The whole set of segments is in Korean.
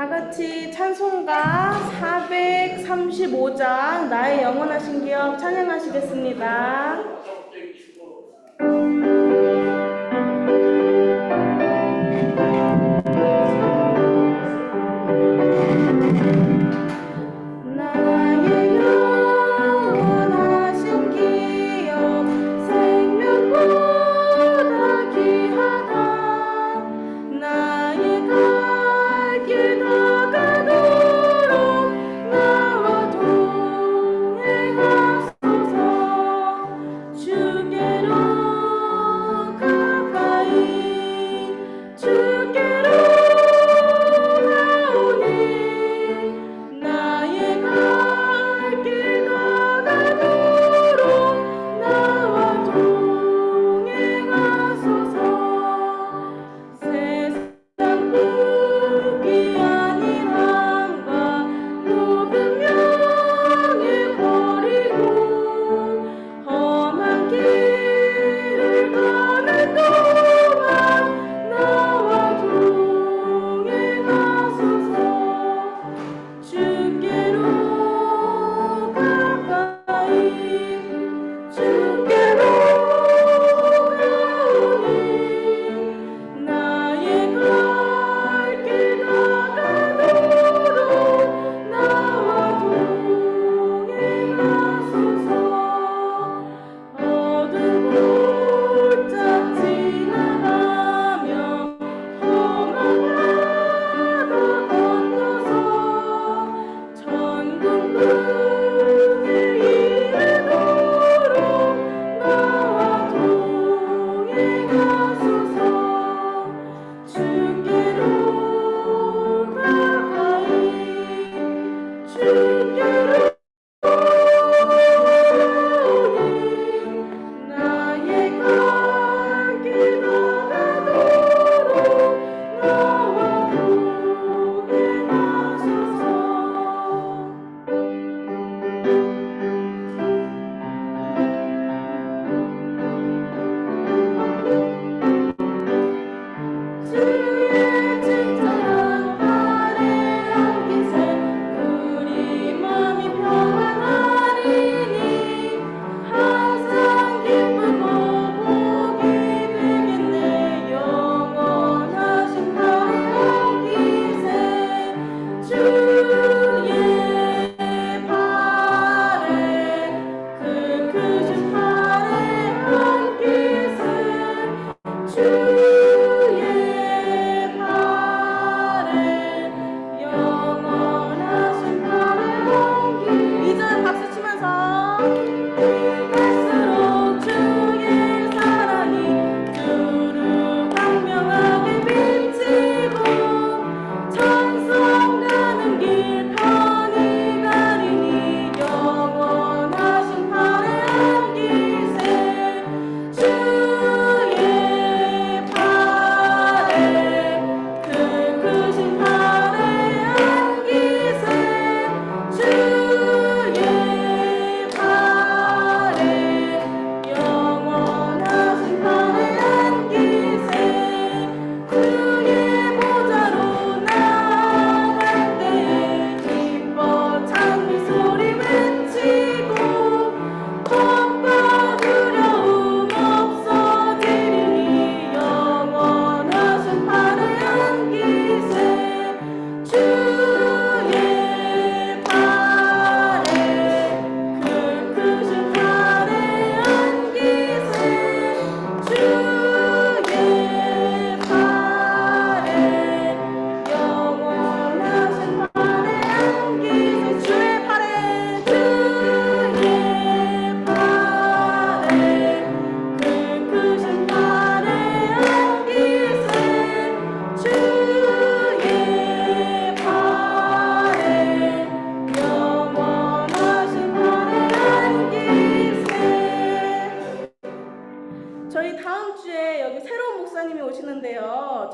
같이 찬송가 435장 나의 영원하신 기업 찬양하시겠습니다.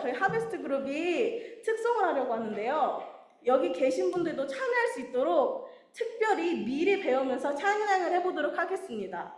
저희 하베스트 그룹이 특송을 하려고 하는데요. 여기 계신 분들도 참여할 수 있도록 특별히 미리 배우면서 찬양을 해보도록 하겠습니다.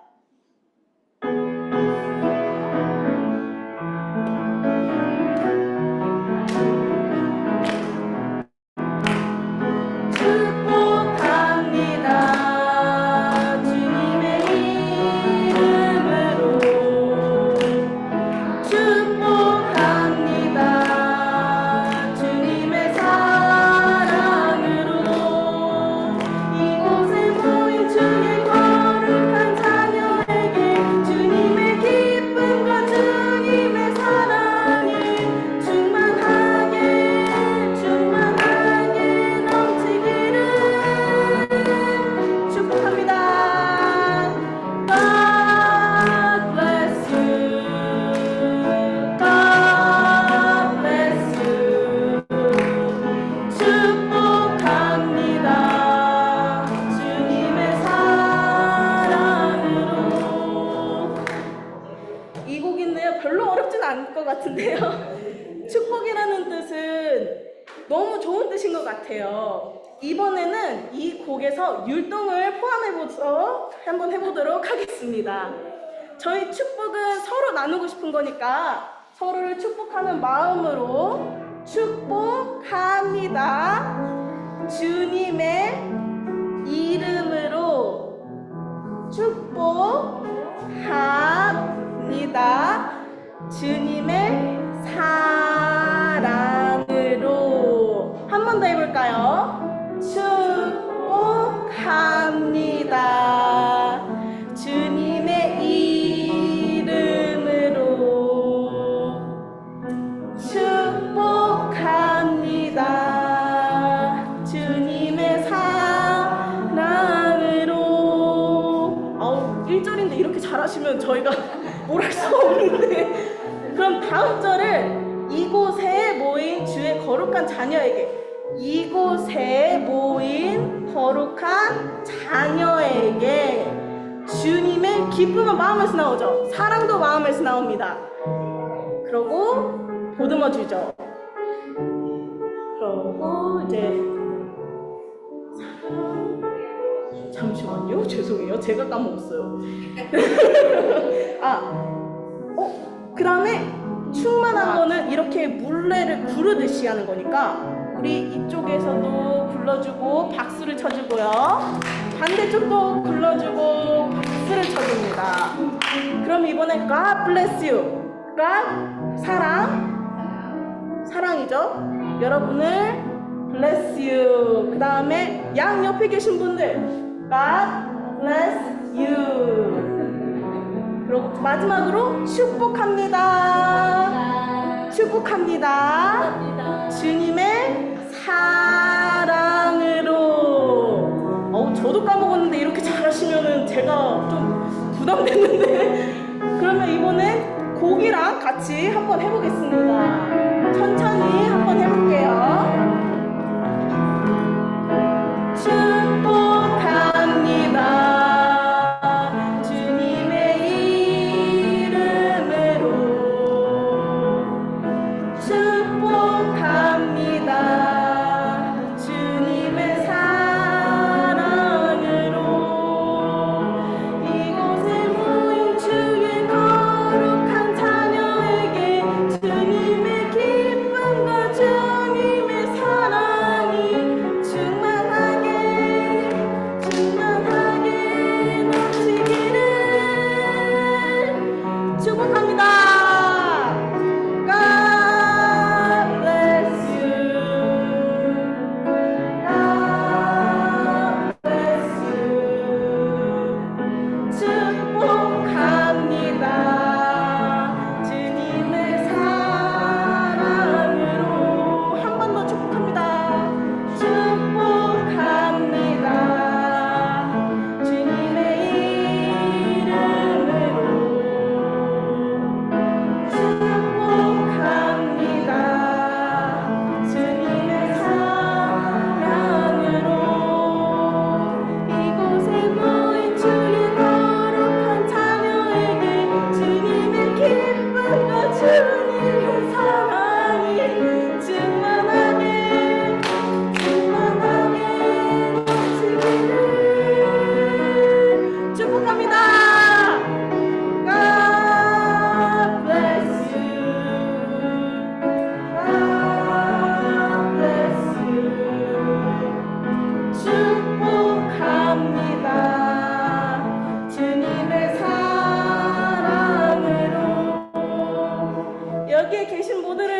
너무 좋은 뜻인 것 같아요. 이번에는 이 곡에서 율동을 포함해서 한번 해보도록 하겠습니다. 저희 축복은 서로 나누고 싶은 거니까 서로를 축복하는 마음으로 축복합니다. 주님의 이름으로 축복합니다. 주님의 사랑으로 한 번 더 해볼까요? 축복합니다. 주님의 이름으로 축복합니다. 주님의 사랑으로. 1절인데 이렇게 잘하시면 저희가 뭘 할 수 없는데. 그럼 다음 절을 이곳에 모인 주의 거룩한 자녀에게, 이곳에 모인 거룩한 자녀에게 주님의 기쁨은 마음에서 나오죠. 사랑도 마음에서 나옵니다. 그러고 보듬어 주죠. 그러고 이제 잠시만요. 죄송해요. 제가 까먹었어요. 그 다음에 충만한 거는 이렇게 물레를 구르듯이 하는 거니까 우리 이쪽에서도 불러주고 박수를 쳐주고요. 반대쪽도 불러주고 박수를 쳐줍니다. 그럼 이번에 God bless you. God, 사랑이죠. 여러분을 bless you. 그 다음에 양 옆에 계신 분들 God bless you. 그리고 마지막으로 축복합니다. 축복합니다. 주님의 사랑으로. 저도 까먹었는데 이렇게 잘하시면은 제가 좀 부담됐는데. 그러면 이번엔 곡이랑 같이 한번 해보겠습니다. 천천히 한번 해볼게요.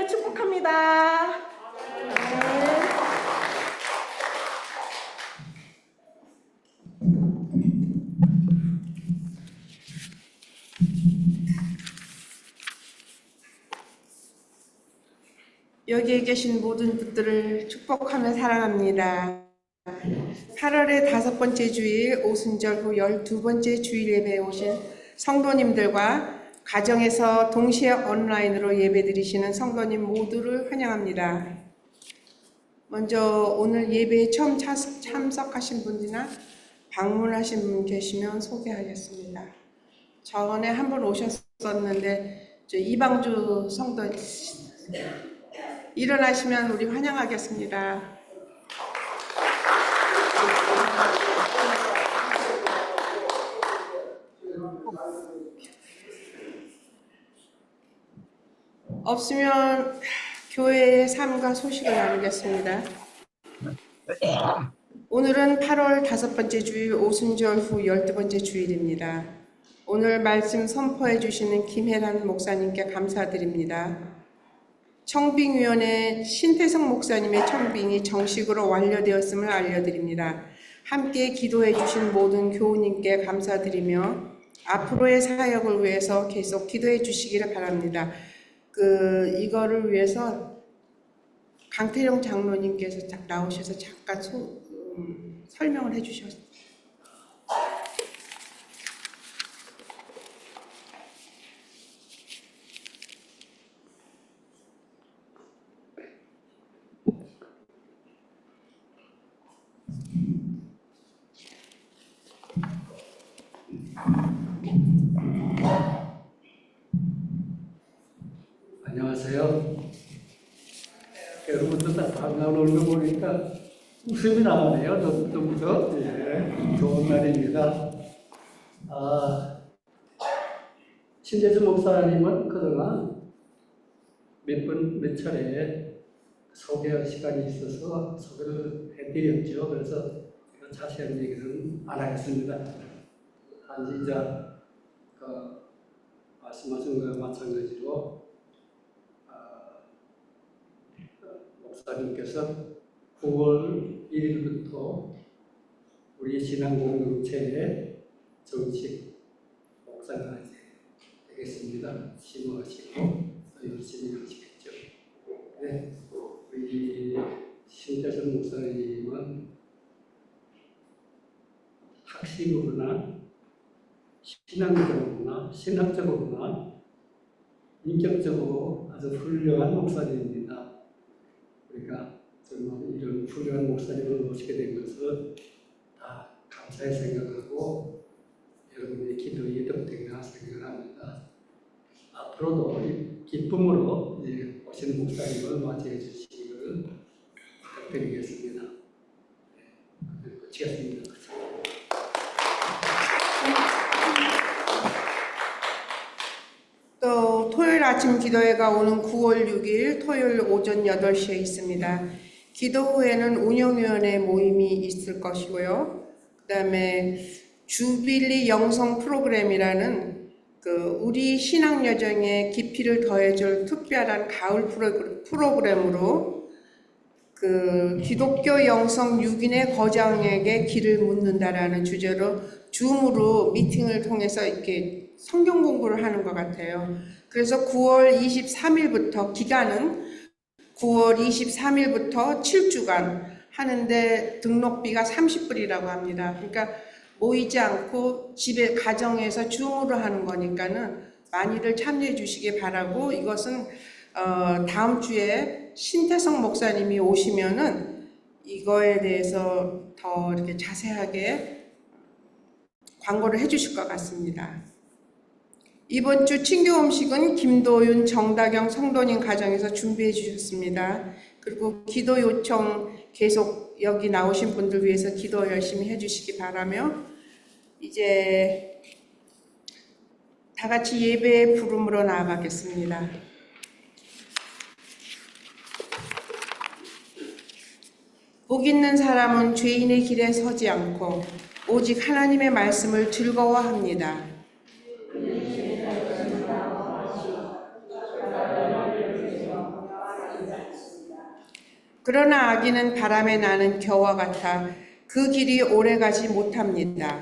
축복합니다. 여기에 계신 모든 분들을 축복하며 사랑합니다. 8월의 5번째 주일 오순절 후 12번째 주일 예배에 오신 성도님들과 가정에서 동시에 온라인으로 예배드리시는 성도님 모두를 환영합니다. 먼저 오늘 예배에 처음 참석하신 분이나 방문하신 분 계시면 소개하겠습니다. 전에 한 번 오셨었는데 이방주 성도 일어나시면 우리 환영하겠습니다. 없으면 교회의 삶과 소식을 나누겠습니다. 오늘은 8월 5번째 주일 오순절 후 12번째 주일입니다. 오늘 말씀 선포해 주시는 김혜란 목사님께 감사드립니다. 청빙위원회 신태성 목사님의 청빙이 정식으로 완료되었음을 알려드립니다. 함께 기도해 주신 모든 교우님께 감사드리며 앞으로의 사역을 위해서 계속 기도해 주시기를 바랍니다. 이거를 위해서 강태령 장로님께서 나오셔서 잠깐 설명을 해주셨습니다. 안녕하세요. 여러분들 다 반가운 거 보니까 웃음이 나오네요. 좀 예, 좋은 날입니다. 신재주 목사님은 그동안 몇 차례 소개할 시간이 있어서 소개를 해드렸죠. 그래서 자세한 얘기는 안 하겠습니다. 단지 이제 말씀하신 것과 마찬가지로 목사님께서 9월 1일부터 우리 신앙공동체에 정식 목사가 되겠습니다. 심호하시고 열심히 하시겠죠. 네, 우리 신태선 목사님은 학식으로나 신앙적으로나 신학적으로나 인격적으로 아주 훌륭한 목사님입니다. 우리가 정말 이런 훌륭한 목사님을 모시게 된 것을 다 감사히 생각하고 여러분의 기도에 이득되리라 생각합니다. 앞으로도 이 기쁨으로 오시는 목사님을 맞이해 주시기를 부탁드리겠습니다. 네, 마치겠습니다. 또 토요일 아침 기도회가 오는 9월 6일 토요일 오전 8시에 있습니다. 기도 후에는 운영위원회 모임이 있을 것이고요. 그 다음에 주빌리 영성 프로그램이라는 우리 신앙 여정에 깊이를 더해줄 특별한 가을 프로그램으로 기독교 영성 6인의 거장에게 길을 묻는다라는 주제로 줌으로 미팅을 통해서 이렇게 성경 공부를 하는 것 같아요. 그래서 9월 23일부터 기간은 9월 23일부터 7주간 하는데 등록비가 30불이라고 합니다. 그러니까 모이지 않고 집에 가정에서 줌으로 하는 거니까는 많이들 참여해 주시기 바라고, 이것은 다음 주에 신태성 목사님이 오시면은 이거에 대해서 더 이렇게 자세하게 광고를 해 주실 것 같습니다. 이번 주 친교 음식은 김도윤, 정다경 성도님 가정에서 준비해 주셨습니다. 그리고 기도 요청 계속 여기 나오신 분들 위해서 기도 열심히 해주시기 바라며, 이제 다 같이 예배의 부름으로 나아가겠습니다. 복 있는 사람은 죄인의 길에 서지 않고 오직 하나님의 말씀을 즐거워합니다. 그러나 악인은 바람에 나는 겨와 같아 그 길이 오래가지 못합니다.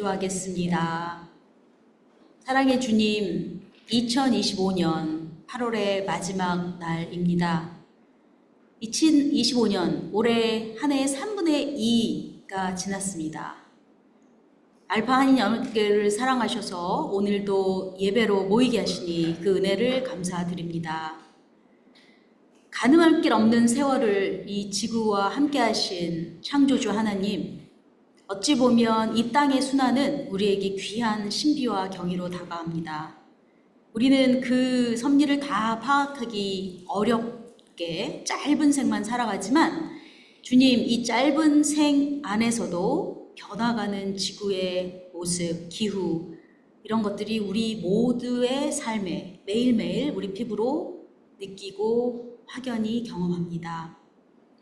기도하겠습니다. 사랑의 주님, 2025년 8월의 마지막 날입니다. 2025년 올해 한 해의 3분의 2가 지났습니다. 알파 한인 연합교회를 사랑하셔서 오늘도 예배로 모이게 하시니 그 은혜를 감사드립니다. 가늠할 길 없는 세월을 이 지구와 함께 하신 창조주 하나님, 어찌 보면 이 땅의 순환은 우리에게 귀한 신비와 경이로 다가옵니다. 우리는 그 섭리를 다 파악하기 어렵게 짧은 생만 살아가지만 주님, 이 짧은 생 안에서도 변화가는 지구의 모습, 기후 이런 것들이 우리 모두의 삶에 매일매일 우리 피부로 느끼고 확연히 경험합니다.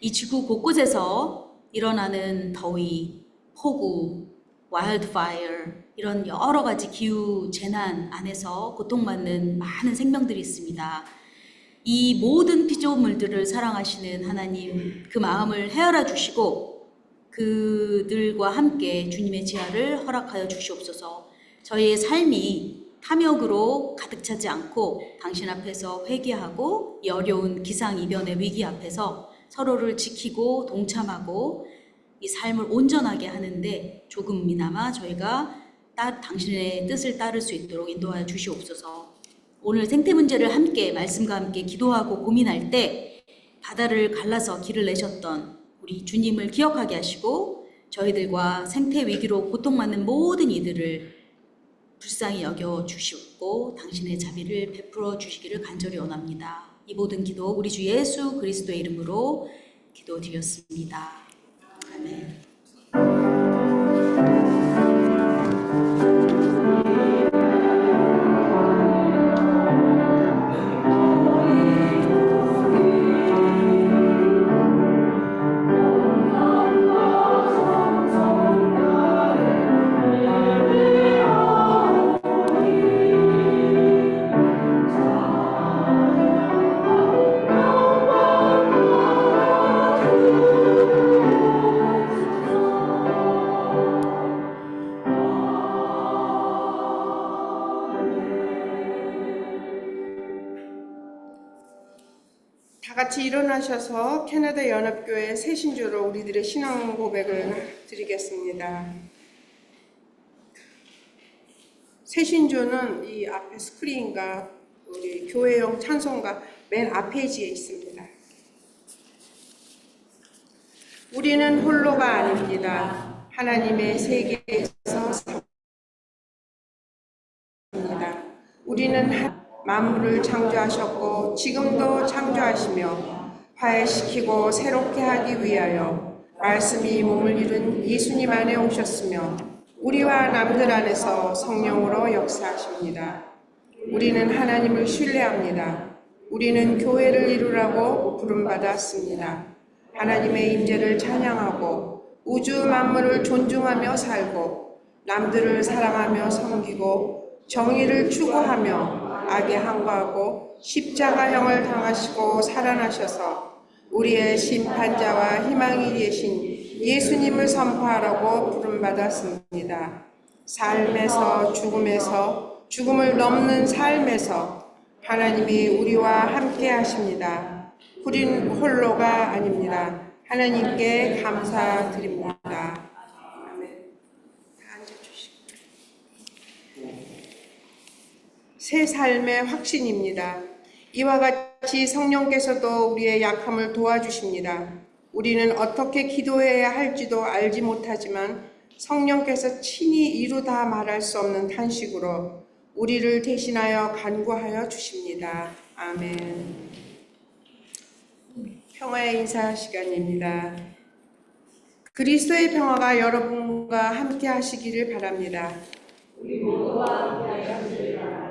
이 지구 곳곳에서 일어나는 더위, 폭우, 와일드파이어 이런 여러 가지 기후 재난 안에서 고통받는 많은 생명들이 있습니다. 이 모든 피조물들을 사랑하시는 하나님, 그 마음을 헤아려 주시고 그들과 함께 주님의 지하를 허락하여 주시옵소서. 저희의 삶이 탐욕으로 가득 차지 않고 당신 앞에서 회개하고 이 어려운 기상이변의 위기 앞에서 서로를 지키고 동참하고 이 삶을 온전하게 하는데 조금이나마 저희가 당신의 뜻을 따를 수 있도록 인도하여 주시옵소서. 오늘 생태 문제를 함께 말씀과 함께 기도하고 고민할 때 바다를 갈라서 길을 내셨던 우리 주님을 기억하게 하시고 저희들과 생태 위기로 고통받는 모든 이들을 불쌍히 여겨 주시고 당신의 자비를 베풀어 주시기를 간절히 원합니다. 이 모든 기도 우리 주 예수 그리스도의 이름으로 기도드렸습니다. 아멘. 다 같이 일어나셔서 캐나다 연합교회 새신조로 우리들의 신앙 고백을 드리겠습니다. 새신조는 이 앞에 스크린과 우리 교회용 찬송가 맨 앞페이지에 있습니다. 우리는 홀로가 아닙니다. 하나님의 세계에서 삽니다. 우리는 만물을 창조하셨고 지금도 창조하시며 화해시키고 새롭게 하기 위하여 말씀이 몸을 이룬 예수님 안에 오셨으며 우리와 남들 안에서 성령으로 역사하십니다. 우리는 하나님을 신뢰합니다. 우리는 교회를 이루라고 부름받았습니다. 하나님의 임재를 찬양하고 우주 만물을 존중하며 살고 남들을 사랑하며 섬기고 정의를 추구하며 악에 항거하고 십자가형을 당하시고 살아나셔서 우리의 심판자와 희망이 되신 예수님을 선포하라고 부름받았습니다. 삶에서 죽음에서 죽음을 넘는 삶에서 하나님이 우리와 함께 하십니다. 우린 홀로가 아닙니다. 하나님께 감사드립니다. 아멘. 다 앉아주시고. 새 삶의 확신입니다. 이와 같이 성령께서도 우리의 약함을 도와주십니다. 우리는 어떻게 기도해야 할지도 알지 못하지만 성령께서 친히 이루다 말할 수 없는 탄식으로 우리를 대신하여 간구하여 주십니다. 아멘. 평화의 인사 시간입니다. 그리스도의 평화가 여러분과 함께 하시기를 바랍니다. 우리 모두와 함께 하시기를 바랍니다.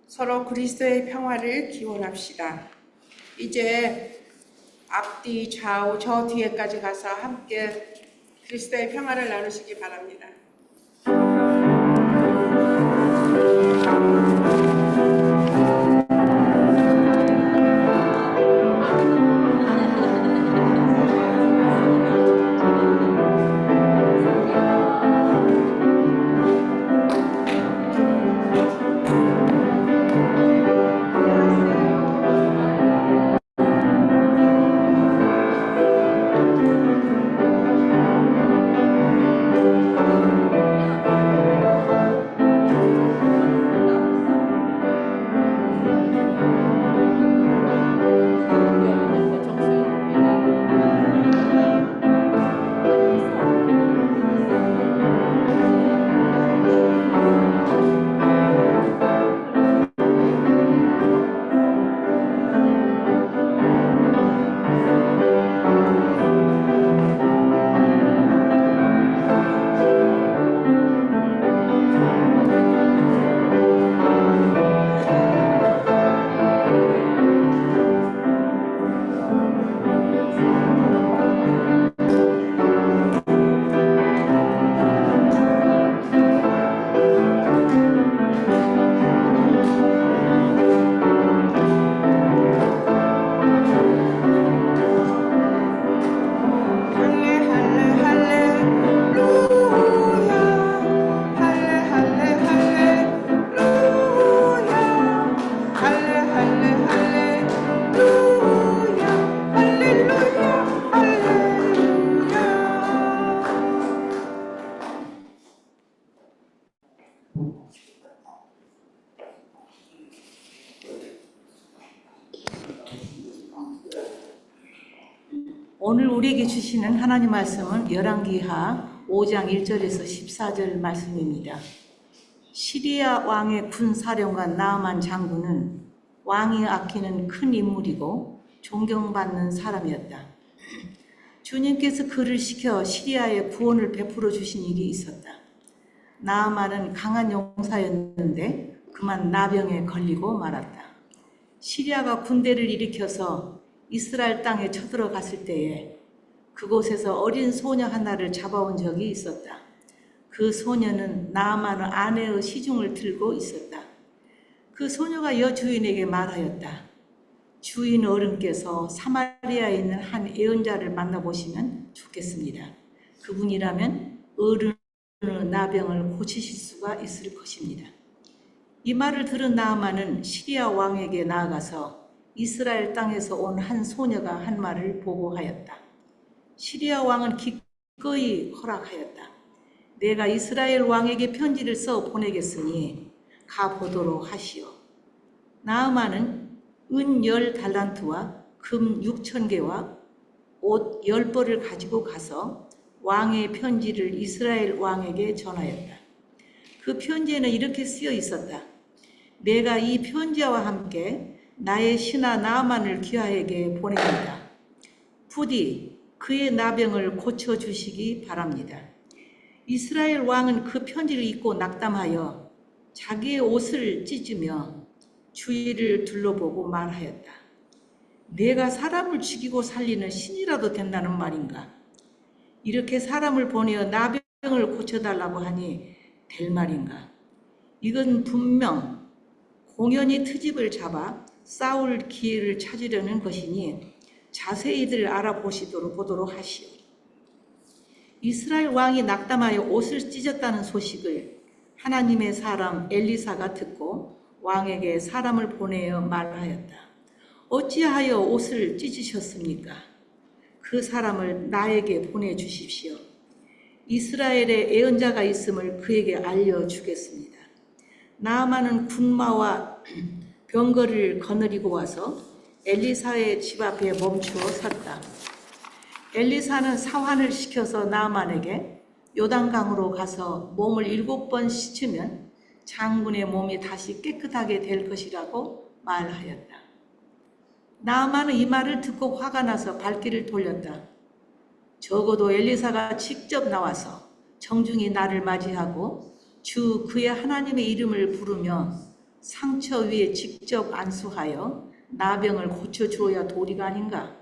서로 그리스도의 평화를 기원합시다. 이제 앞뒤 좌우 저 뒤에까지 가서 함께 그리스도의 평화를 나누시기 바랍니다. 오늘 우리에게 주시는 하나님 말씀은 열왕기하 5장 1절에서 14절 말씀입니다. 시리아 왕의 군사령관 나아만 장군은 왕이 아끼는 큰 인물이고 존경받는 사람이었다. 주님께서 그를 시켜 시리아에 구원을 베풀어 주신 일이 있었다. 나아만은 강한 용사였는데 그만 나병에 걸리고 말았다. 시리아가 군대를 일으켜서 이스라엘 땅에 쳐들어갔을 때에 그곳에서 어린 소녀 하나를 잡아온 적이 있었다. 그 소녀는 나아만의 아내의 시중을 들고 있었다. 그 소녀가 여주인에게 말하였다. 주인 어른께서 사마리아에 있는 한 예언자를 만나보시면 좋겠습니다. 그분이라면 어른의 나병을 고치실 수가 있을 것입니다. 이 말을 들은 나아만은 시리아 왕에게 나아가서 이스라엘 땅에서 온 한 소녀가 한 말을 보고하였다. 시리아 왕은 기꺼이 허락하였다. 내가 이스라엘 왕에게 편지를 써 보내겠으니 가보도록 하시오. 나아만은 은 10달란트와 금 6,000개와 옷 10벌을 가지고 가서 왕의 편지를 이스라엘 왕에게 전하였다. 그 편지에는 이렇게 쓰여 있었다. 내가 이 편지와 함께 나의 신하 나아만을 귀하에게 보냅니다. 부디 그의 나병을 고쳐주시기 바랍니다. 이스라엘 왕은 그 편지를 읽고 낙담하여 자기의 옷을 찢으며 주위를 둘러보고 말하였다. 내가 사람을 죽이고 살리는 신이라도 된다는 말인가? 이렇게 사람을 보내어 나병을 고쳐달라고 하니 될 말인가? 이건 분명 공연히 트집을 잡아 싸울 기회를 찾으려는 것이니 자세히들 알아보시도록 보도록 하시오. 이스라엘 왕이 낙담하여 옷을 찢었다는 소식을 하나님의 사람 엘리사가 듣고 왕에게 사람을 보내어 말하였다. 어찌하여 옷을 찢으셨습니까? 그 사람을 나에게 보내주십시오. 이스라엘에 예언자가 있음을 그에게 알려주겠습니다. 나아만은 군마와 병거를 거느리고 와서 엘리사의 집 앞에 멈추어 섰다. 엘리사는 사환을 시켜서 나아만에게 요단강으로 가서 몸을 7번 씻으면 장군의 몸이 다시 깨끗하게 될 것이라고 말하였다. 나아만은 이 말을 듣고 화가 나서 발길을 돌렸다. 적어도 엘리사가 직접 나와서 정중히 나를 맞이하고 주 그의 하나님의 이름을 부르며 상처 위에 직접 안수하여 나병을 고쳐주어야 도리가 아닌가?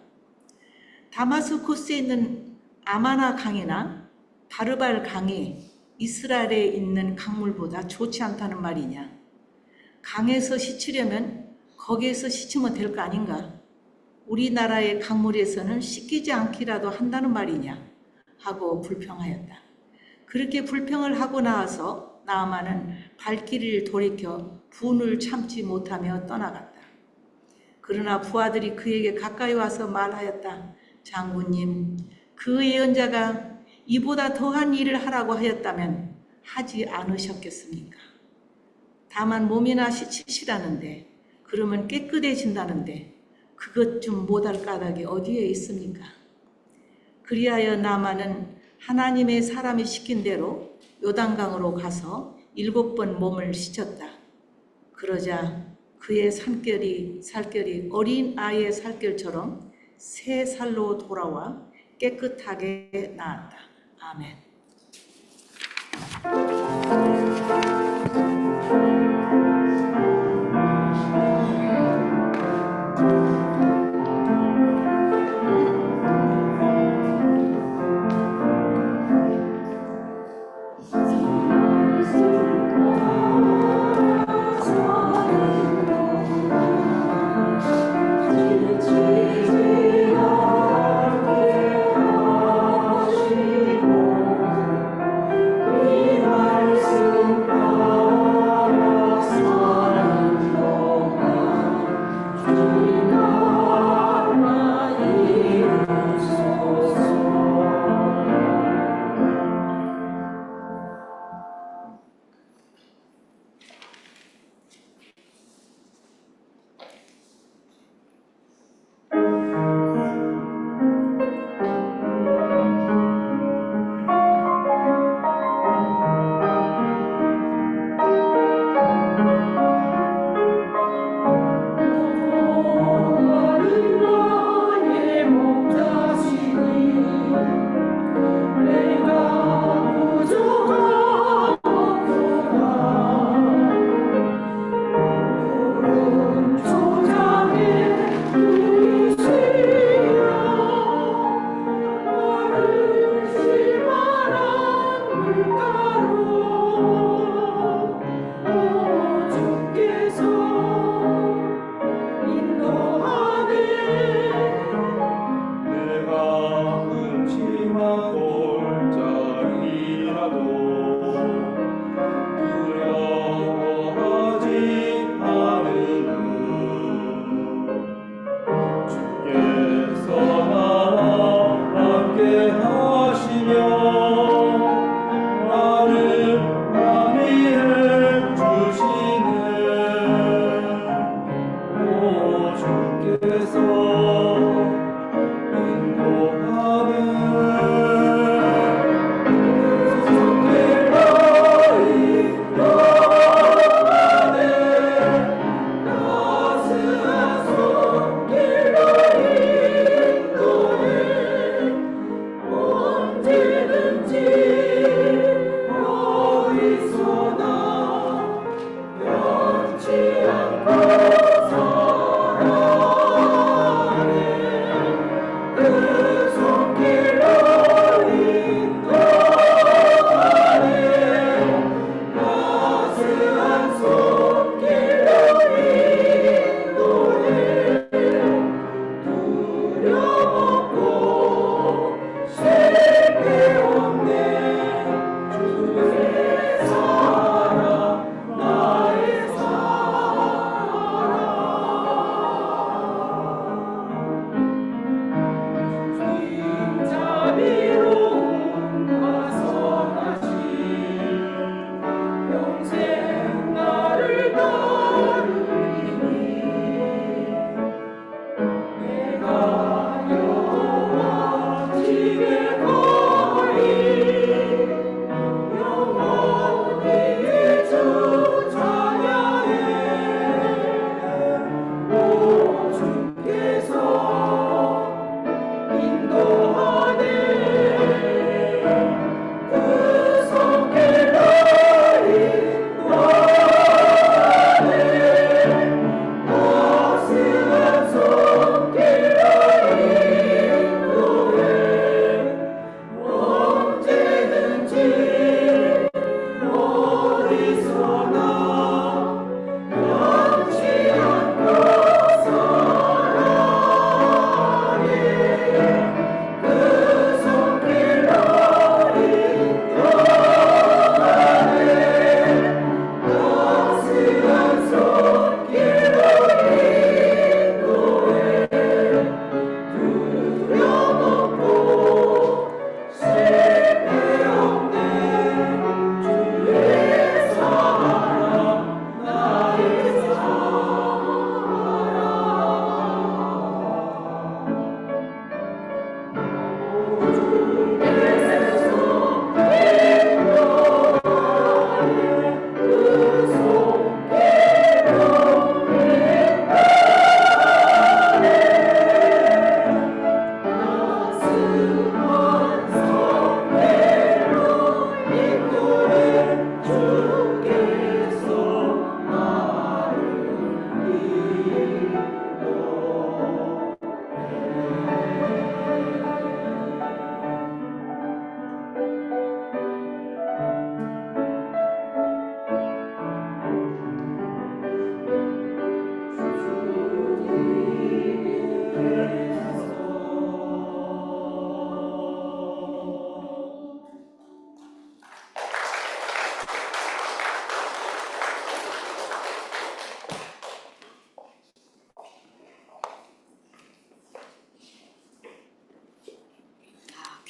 다마스쿠스에 있는 아마나 강이나 바르발 강이 이스라엘에 있는 강물보다 좋지 않다는 말이냐? 강에서 씻으려면 거기에서 씻으면 될 거 아닌가? 우리나라의 강물에서는 씻기지 않기라도 한다는 말이냐? 하고 불평하였다. 그렇게 불평을 하고 나와서 나아만은 발길을 돌이켜 분을 참지 못하며 떠나갔다. 그러나 부하들이 그에게 가까이 와서 말하였다. 장군님, 그 예언자가 이보다 더한 일을 하라고 하였다면 하지 않으셨겠습니까? 다만 몸이나 씻으시라는데 그러면 깨끗해진다는데 그것 좀 못할 까닭이 어디에 있습니까? 그리하여 나아만은 하나님의 사람이 시킨 대로 요단강으로 가서 7번 몸을 씻었다. 그러자 그의 살결이 어린 아이의 살결처럼 새 살로 돌아와 깨끗하게 나았다. 아멘.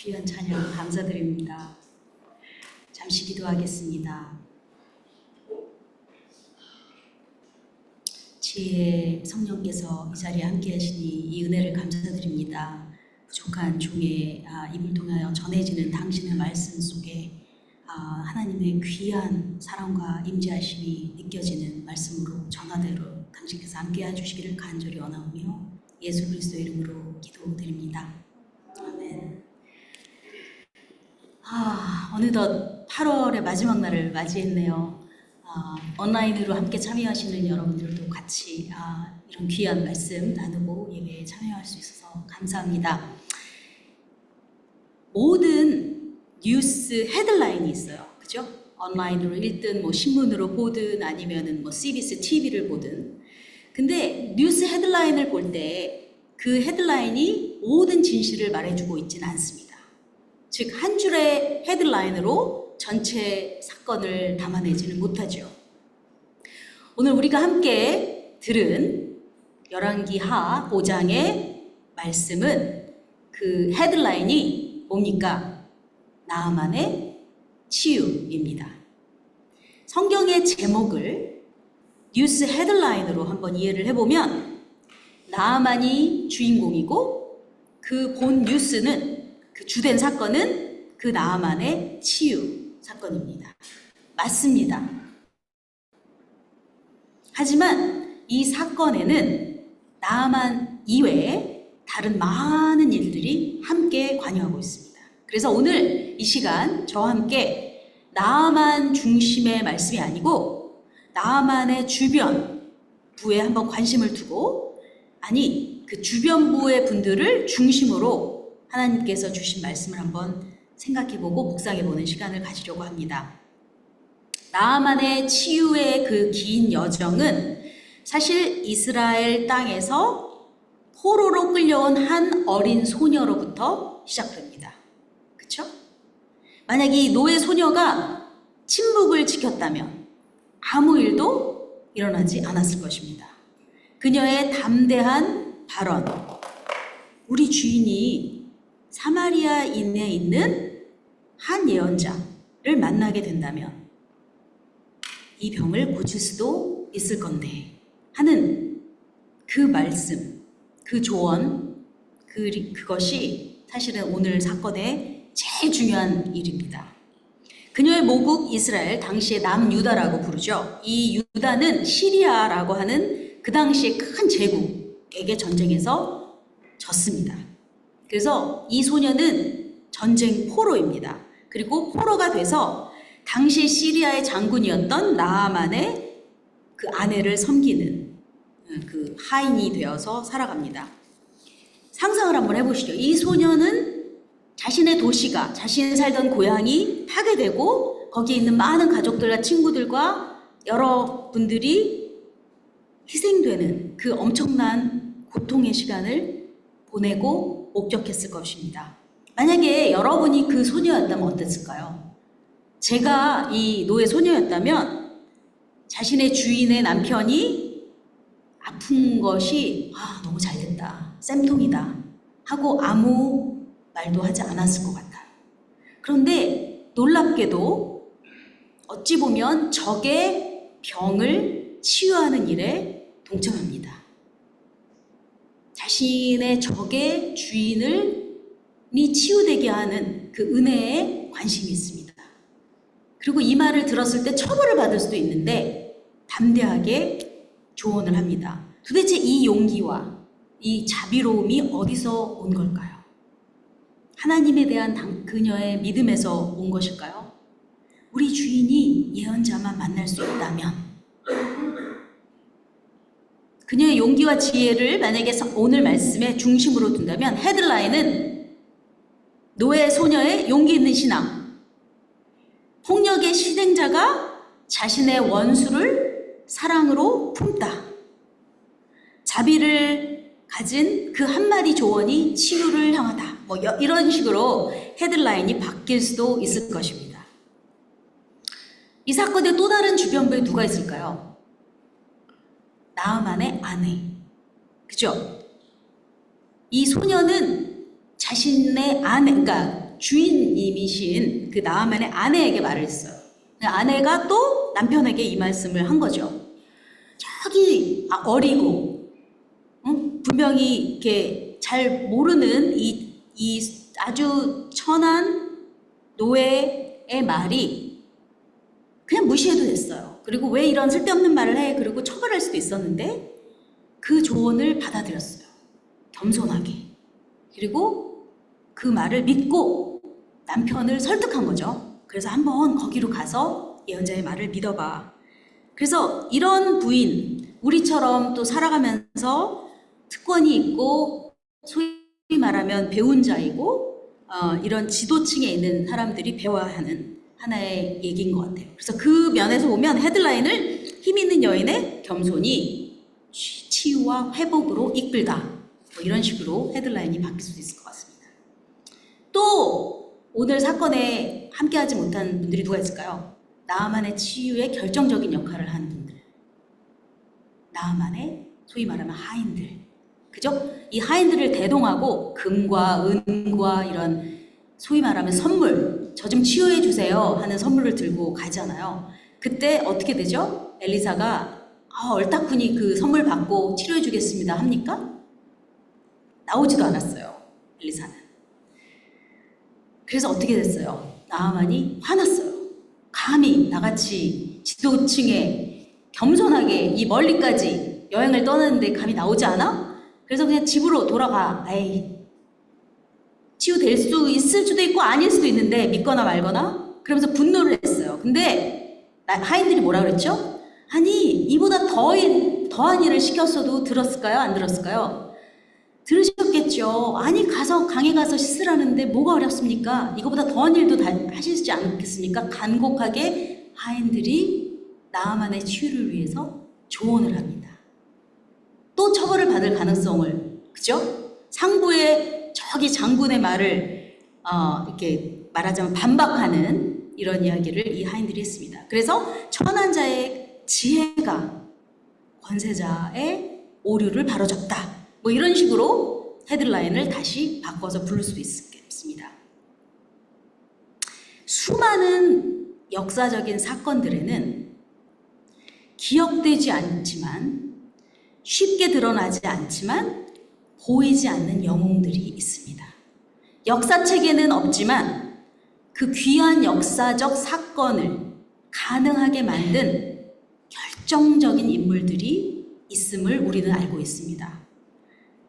귀한 찬양 감사드립니다. 잠시 기도하겠습니다. 지혜 성령께서 이 자리에 함께 하시니 이 은혜를 감사드립니다. 부족한 종의 입을 통하여 전해지는 당신의 말씀 속에 하나님의 귀한 사랑과 임재하심이 느껴지는 말씀으로 전하대로 당신께서 함께 해주시기를 간절히 원하오며 예수 그리스도의 이름으로 기도드립니다. 아멘. 어느덧 8월의 마지막 날을 맞이했네요. 온라인으로 함께 참여하시는 여러분들도 같이 이런 귀한 말씀 나누고 예배에 참여할 수 있어서 감사합니다. 모든 뉴스 헤드라인이 있어요. 그죠? 온라인으로 읽든 뭐 신문으로 보든 아니면은 뭐 CBS TV를 보든. 근데 뉴스 헤드라인을 볼 때 그 헤드라인이 모든 진실을 말해주고 있지는 않습니다. 즉 한 줄의 헤드라인으로 전체 사건을 담아내지는 못하죠. 오늘 우리가 함께 들은 열왕기하 5장의 말씀은 그 헤드라인이 뭡니까? 나아만의 치유입니다. 성경의 제목을 뉴스 헤드라인으로 한번 이해를 해보면 나아만이 주인공이고 그 본 뉴스는 그 주된 사건은 그 나아만의 치유 사건입니다. 맞습니다. 하지만 이 사건에는 나아만 이외에 다른 많은 일들이 함께 관여하고 있습니다. 그래서 오늘 이 시간 저와 함께 나아만 중심의 말씀이 아니고 나아만의 주변부에 한번 관심을 두고, 아니 그 주변부의 분들을 중심으로 하나님께서 주신 말씀을 한번 생각해보고 묵상해보는 시간을 가지려고 합니다. 나아만의 치유의 그 긴 여정은 사실 이스라엘 땅에서 포로로 끌려온 한 어린 소녀로부터 시작됩니다. 그렇죠? 만약 이 노예 소녀가 침묵을 지켰다면 아무 일도 일어나지 않았을 것입니다. 그녀의 담대한 발언, 우리 주인이 사마리아인에 있는 한 예언자를 만나게 된다면 이 병을 고칠 수도 있을 건데 하는 그 말씀, 그 조언, 그것이 사실은 오늘 사건의 제일 중요한 일입니다. 그녀의 모국 이스라엘, 당시의 남유다라고 부르죠. 이 유다는 시리아라고 하는 그 당시의 큰 제국에게 전쟁에서 졌습니다. 그래서 이 소녀는 전쟁 포로입니다. 그리고 포로가 돼서 당시 시리아의 장군이었던 나아만의 그 아내를 섬기는 그 하인이 되어서 살아갑니다. 상상을 한번 해보시죠. 이 소녀는 자신의 도시가, 자신이 살던 고향이 파괴되고 거기에 있는 많은 가족들과 친구들과 여러분들이 희생되는 그 엄청난 고통의 시간을 보내고 목격했을 것입니다. 만약에 여러분이 그 소녀였다면 어땠을까요? 제가 이 노예 소녀였다면 자신의 주인의 남편이 아픈 것이 너무 잘됐다, 쌤통이다 하고 아무 말도 하지 않았을 것 같아요. 그런데 놀랍게도 어찌 보면 적의 병을 치유하는 일에 동참합니다. 자신의 적의 주인이 치유되게 하는 그 은혜에 관심이 있습니다. 그리고 이 말을 들었을 때 처벌을 받을 수도 있는데 담대하게 조언을 합니다. 도대체 이 용기와 이 자비로움이 어디서 온 걸까요? 하나님에 대한 그녀의 믿음에서 온 것일까요? 우리 주인이 예언자만 만날 수 있다면, 그녀의 용기와 지혜를 만약에 오늘 말씀의 중심으로 둔다면 헤드라인은 노예 소녀의 용기 있는 신앙, 폭력의 실행자가 자신의 원수를 사랑으로 품다, 자비를 가진 그 한마디 조언이 치유를 향하다, 이런 식으로 헤드라인이 바뀔 수도 있을 것입니다. 이 사건의 또 다른 주변부에 누가 있을까요? 나아만의 아내, 그죠? 이 소녀는 자신의 아내, 그러니까 주인님이신 그 나아만의 아내에게 말을 했어요. 아내가 또 남편에게 이 말씀을 한 거죠. 저기 어리고 분명히 이렇게 잘 모르는 이 아주 천한 노예의 말이 그냥 무시해도 됐어요. 그리고 왜 이런 쓸데없는 말을 해? 그리고 처벌할 수도 있었는데 그 조언을 받아들였어요. 겸손하게. 그리고 그 말을 믿고 남편을 설득한 거죠. 그래서 한번 거기로 가서 예언자의 말을 믿어봐. 그래서 이런 부인, 우리처럼 또 살아가면서 특권이 있고 소위 말하면 배운 자이고 이런 지도층에 있는 사람들이 배워야 하는 하나의 얘기인 것 같아요. 그래서 그 면에서 보면 헤드라인을 힘 있는 여인의 겸손이 치유와 회복으로 이끌다, 이런 식으로 헤드라인이 바뀔 수도 있을 것 같습니다. 또 오늘 사건에 함께하지 못한 분들이 누가 있을까요? 나아만의 치유에 결정적인 역할을 한 분들, 나아만의 소위 말하면 하인들, 그죠? 이 하인들을 대동하고 금과 은과 이런 소위 말하면 선물, 저 좀 치유해 주세요 하는 선물을 들고 가잖아요. 그때 어떻게 되죠? 엘리사가 얼딱훈이 그 선물 받고 치료해 주겠습니다 합니까? 나오지도 않았어요. 엘리사는. 그래서 어떻게 됐어요? 나아만이 화났어요. 감히 나같이 지도층에 겸손하게 이 멀리까지 여행을 떠나는데 감히 나오지 않아? 그래서 그냥 집으로 돌아가. 에이, 치유될 수 있을 수도 있고 아닐 수도 있는데 믿거나 말거나 그러면서 분노를 했어요. 근데 하인들이 뭐라 그랬죠? 아니 이보다 더한 일을 시켰어도 들었을까요? 안 들었을까요? 들으셨겠죠. 아니 가서 강에 가서 씻으라는데 뭐가 어렵습니까? 이거보다 더한 일도 다 하시지 않겠습니까? 간곡하게 하인들이 나아만의 치유를 위해서 조언을 합니다. 또 처벌을 받을 가능성을, 그죠? 상부의 저기 장군의 말을 이렇게 말하자면 반박하는 이런 이야기를 이 하인들이 했습니다. 그래서 천한 자의 지혜가 권세자의 오류를 바로잡다. 뭐 이런 식으로 헤드라인을 다시 바꿔서 부를 수도 있겠습니다. 수많은 역사적인 사건들에는 기억되지 않지만 쉽게 드러나지 않지만 보이지 않는 영웅들이 있습니다. 역사책에는 없지만 그 귀한 역사적 사건을 가능하게 만든 결정적인 인물들이 있음을 우리는 알고 있습니다.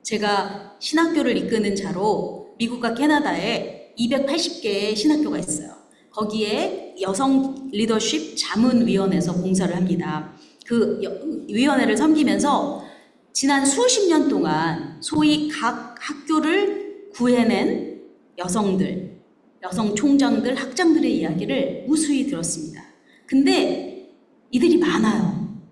제가 신학교를 이끄는 자로 미국과 캐나다에 280개의 신학교가 있어요. 거기에 여성 리더십 자문위원회에서 봉사를 합니다. 그 위원회를 섬기면서 지난 수십 년 동안 소위 각 학교를 구해낸 여성들, 여성 총장들, 학장들의 이야기를 무수히 들었습니다. 근데 이들이 많아요.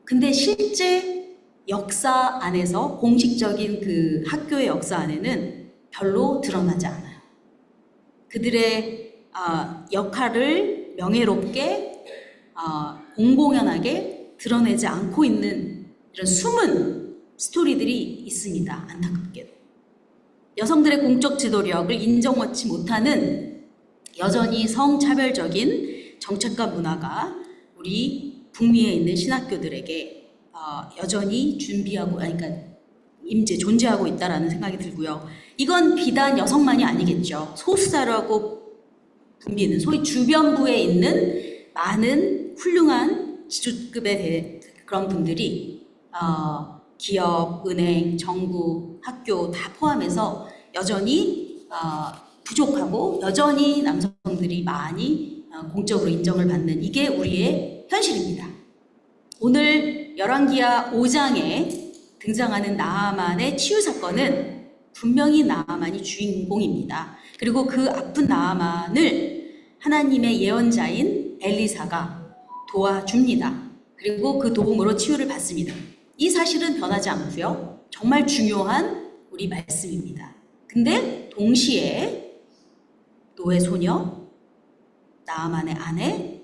근데 실제 역사 안에서 공식적인 그 학교의 역사 안에는 별로 드러나지 않아요. 그들의 역할을 명예롭게 공공연하게 드러내지 않고 있는 이런 숨은 스토리들이 있습니다. 안타깝게도. 여성들의 공적 지도력을 인정받지 못하는 여전히 성차별적인 정책과 문화가 우리 북미에 있는 신학교들에게 여전히 존재하고 있다라는 생각이 들고요. 이건 비단 여성만이 아니겠죠. 소수자라고 붐비는 소위 주변부에 있는 많은 훌륭한 지주급에 대한 그런 분들이 기업, 은행, 정부, 학교 다 포함해서 여전히 부족하고 여전히 남성들이 많이 공적으로 인정을 받는 이게 우리의 현실입니다. 오늘 열왕기하 5장에 등장하는 나아만의 치유 사건은 분명히 나아만이 주인공입니다. 그리고 그 아픈 나아만을 하나님의 예언자인 엘리사가 도와줍니다. 그리고 그 도움으로 치유를 받습니다. 이 사실은 변하지 않고요. 정말 중요한 우리 말씀입니다. 근데 동시에 노예 소녀, 나아만의 아내,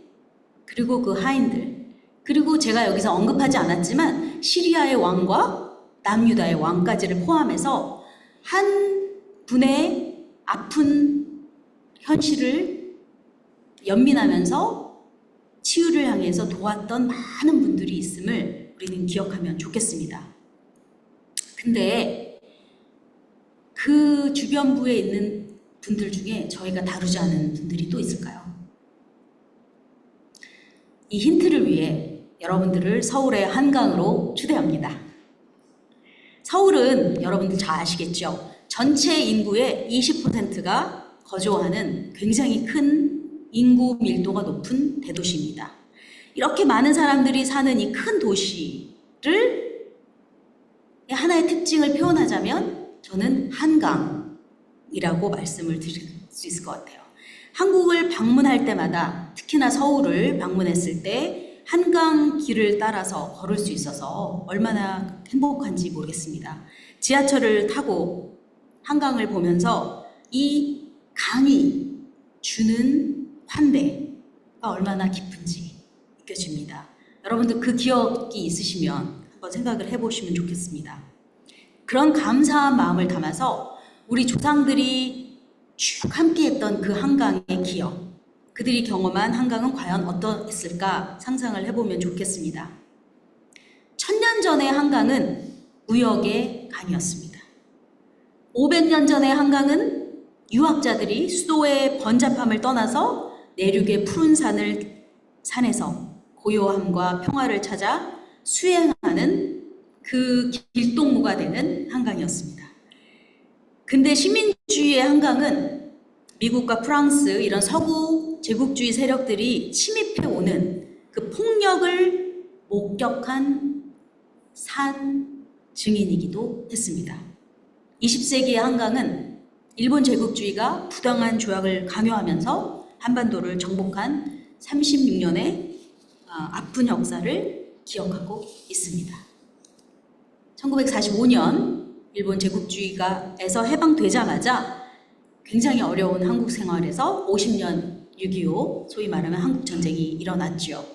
그리고 그 하인들, 그리고 제가 여기서 언급하지 않았지만 시리아의 왕과 남유다의 왕까지를 포함해서 한 분의 아픈 현실을 연민하면서 치유를 향해서 도왔던 많은 분들이 있음을 우리는 기억하면 좋겠습니다. 근데 그 주변부에 있는 분들 중에 저희가 다루지 않은 분들이 또 있을까요? 이 힌트를 위해 여러분들을 서울의 한강으로 초대합니다. 서울은 여러분들 잘 아시겠죠? 전체 인구의 20%가 거주하는 굉장히 큰 인구 밀도가 높은 대도시입니다. 이렇게 많은 사람들이 사는 이 큰 도시를 하나의 특징을 표현하자면 저는 한강이라고 말씀을 드릴 수 있을 것 같아요. 한국을 방문할 때마다 특히나 서울을 방문했을 때 한강 길을 따라서 걸을 수 있어서 얼마나 행복한지 모르겠습니다. 지하철을 타고 한강을 보면서 이 강이 주는 환대가 얼마나 깊은지 느껴집니다. 여러분들 그 기억이 있으시면 한번 생각을 해보시면 좋겠습니다. 그런 감사한 마음을 담아서 우리 조상들이 쭉 함께했던 그 한강의 기억, 그들이 경험한 한강은 과연 어떠했을까 상상을 해보면 좋겠습니다. 1000년 전의 한강은 무역의 강이었습니다. 500년 전의 한강은 유학자들이 수도의 번잡함을 떠나서 내륙의 푸른 산에서 고요함과 평화를 찾아 수행하는 그 길동무가 되는 한강이었습니다. 근데 식민주의의 한강은 미국과 프랑스 이런 서구 제국주의 세력들이 침입해 오는 그 폭력을 목격한 산 증인이기도 했습니다. 20세기의 한강은 일본 제국주의가 부당한 조약을 강요하면서 한반도를 정복한 36년의 아픈 역사를 기억하고 있습니다. 1945년 일본 제국주의가에서 해방되자마자 굉장히 어려운 한국 생활에서 50년 6.25 소위 말하면 한국전쟁이 일어났죠.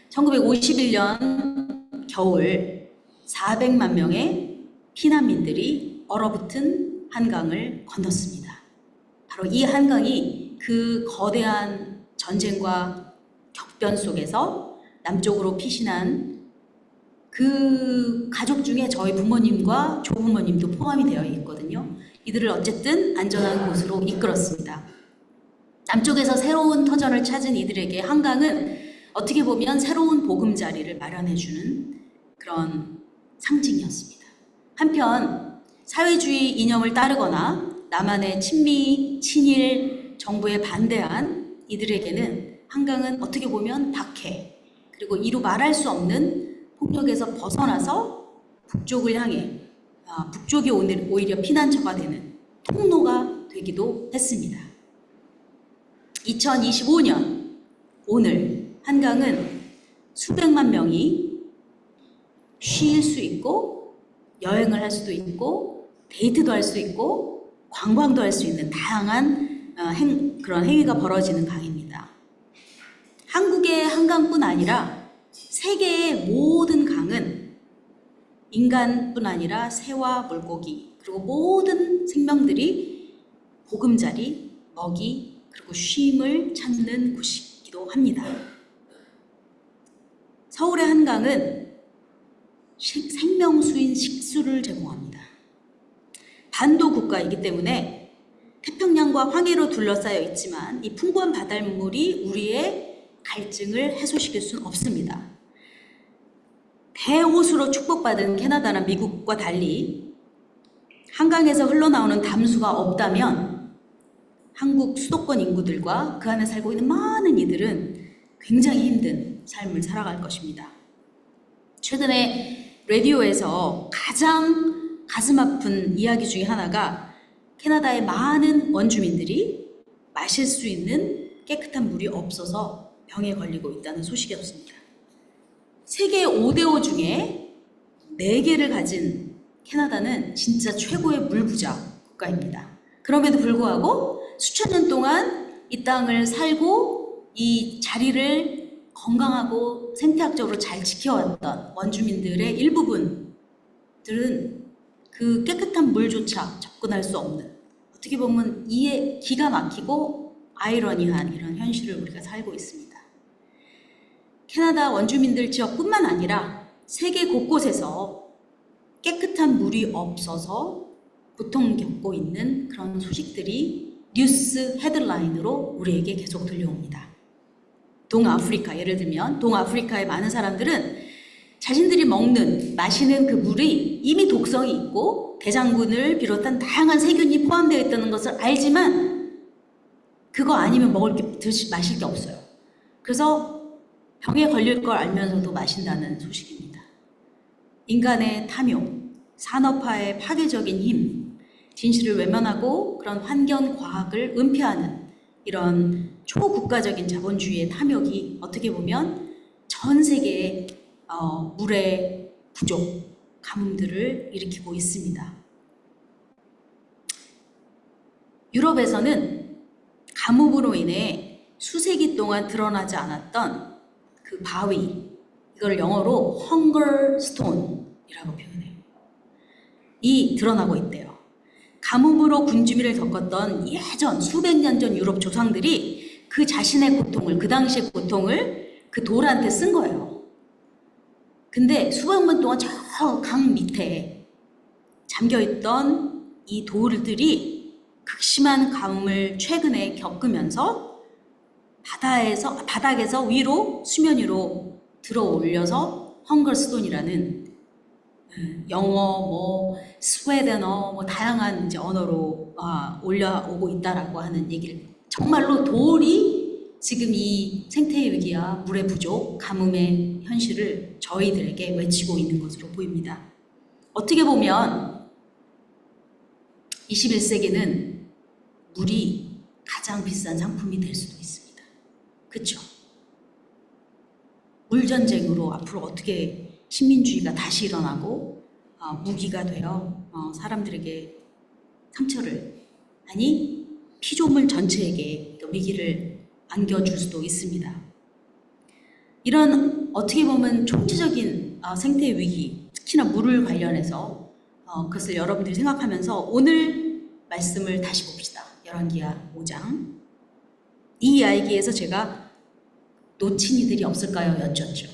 1951년 겨울 400만 명의 피난민들이 얼어붙은 한강을 건넜습니다. 바로 이 한강이 그 거대한 전쟁과 격변 속에서 남쪽으로 피신한 그 가족 중에 저희 부모님과 조부모님도 포함이 되어 있거든요. 이들을 어쨌든 안전한 곳으로 이끌었습니다. 남쪽에서 새로운 터전을 찾은 이들에게 한강은 어떻게 보면 새로운 보금자리를 마련해주는 그런 상징이었습니다. 한편 사회주의 이념을 따르거나 남한의 친미, 친일 정부에 반대한 이들에게는 한강은 어떻게 보면 박해, 그리고 이루 말할 수 없는 폭력에서 벗어나서 북쪽을 향해 북쪽이 오히려 피난처가 되는 통로가 되기도 했습니다. 2025년 오늘 한강은 수백만 명이 쉴 수 있고 여행을 할 수도 있고 데이트도 할 수 있고 관광도 할 수 있는 다양한 그런 행위가 벌어지는 강입니다. 한국의 한강뿐 아니라 세계의 모든 강은 인간뿐 아니라 새와 물고기 그리고 모든 생명들이 보금자리, 먹이 그리고 쉼을 찾는 곳이기도 합니다. 서울의 한강은 생명수인 식수를 제공합니다. 반도 국가이기 때문에 태평양과 황해로 둘러싸여 있지만 이 풍부한 바닷물이 우리의 갈증을 해소시킬 수는 없습니다. 대호수로 축복받은 캐나다나 미국과 달리 한강에서 흘러나오는 담수가 없다면 한국 수도권 인구들과 그 안에 살고 있는 많은 이들은 굉장히 힘든 삶을 살아갈 것입니다. 최근에 라디오에서 가장 가슴 아픈 이야기 중에 하나가 캐나다의 많은 원주민들이 마실 수 있는 깨끗한 물이 없어서 병에 걸리고 있다는 소식이었습니다. 세계 5대5 중에 4개를 가진 캐나다는 진짜 최고의 물 부자 국가입니다. 그럼에도 불구하고 수천 년 동안 이 땅을 살고 이 자리를 건강하고 생태학적으로 잘 지켜왔던 원주민들의 일부분들은 그 깨끗한 물조차 접근할 수 없는, 어떻게 보면 이에 기가 막히고 아이러니한 이런 현실을 우리가 살고 있습니다. 캐나다 원주민들 지역뿐만 아니라 세계 곳곳에서 깨끗한 물이 없어서 고통 겪고 있는 그런 소식들이 뉴스 헤드라인으로 우리에게 계속 들려옵니다. 동아프리카, 예를 들면 동아프리카의 많은 사람들은 자신들이 마시는 그 물이 이미 독성이 있고 대장균을 비롯한 다양한 세균이 포함되어 있다는 것을 알지만 그거 아니면 마실 게 없어요. 그래서 병에 걸릴 걸 알면서도 마신다는 소식입니다. 인간의 탐욕, 산업화의 파괴적인 힘, 진실을 외면하고 그런 환경 과학을 은폐하는 이런 초국가적인 자본주의의 탐욕이 어떻게 보면 전 세계의 물의 부족, 가뭄들을 일으키고 있습니다. 유럽에서는 가뭄으로 인해 수세기 동안 드러나지 않았던 그 바위, 이걸 영어로 hunger stone이라고 표현해요. 이 드러나고 있대요. 가뭄으로 군주민을 겪었던 예전 수백 년 전 유럽 조상들이 그 자신의 고통을, 그 당시의 고통을 그 돌한테 쓴 거예요. 근데 수백 년 동안 저 강 밑에 잠겨있던 이 돌들이 극심한 가뭄을 최근에 겪으면서 바닥에서 위로 수면 위로 들어 올려서 헝거스톤이라는 영어, 스웨덴어, 다양한 이제 언어로 올라오고 있다라고 하는 얘기를, 정말로 돌이 지금 이 생태의 위기와 물의 부족, 가뭄의 현실을 저희들에게 외치고 있는 것으로 보입니다. 어떻게 보면 21세기는 물이 가장 비싼 상품이 될 수도 있습니다. 그렇죠? 물전쟁으로 앞으로 어떻게 식민주의가 다시 일어나고 무기가 되어 사람들에게 상처를, 아니 피조물 전체에게 위기를 안겨줄 수도 있습니다. 이런 어떻게 보면 총체적인 생태 위기, 특히나 물을 관련해서 그것을 여러분들이 생각하면서 오늘 말씀을 다시 봅시다. 열왕기하 5장. 이 이야기에서 제가 놓친 이들이 없을까요? 여쭙죠.